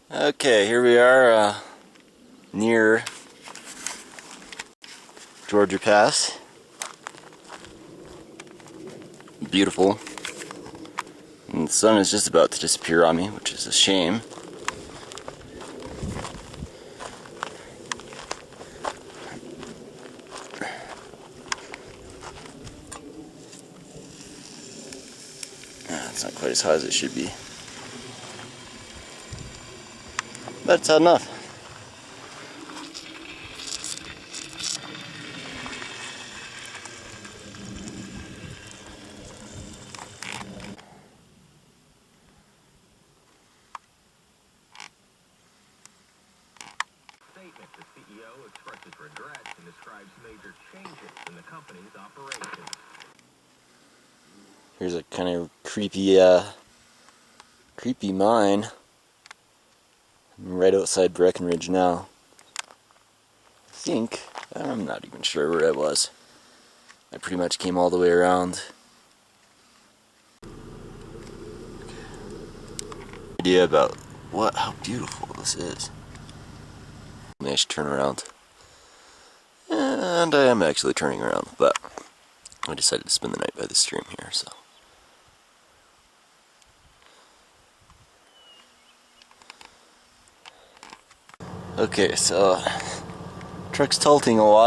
Okay, here we are near Georgia Pass. Beautiful. And the sun is just about to disappear on me, which is a shame. It's not quite as high as it should be. But it's hot enough. Statement, the CEO expresses regrets and describes major changes in the company's operations. Here's a kind of creepy mine. I'm right outside Breckenridge now. I'm not even sure where I was. I pretty much came all the way around. Idea about how beautiful this is. Maybe I should turn around. And I am actually turning around, but I decided to spend the night by the stream here, so. Okay, so truck's tilting a lot.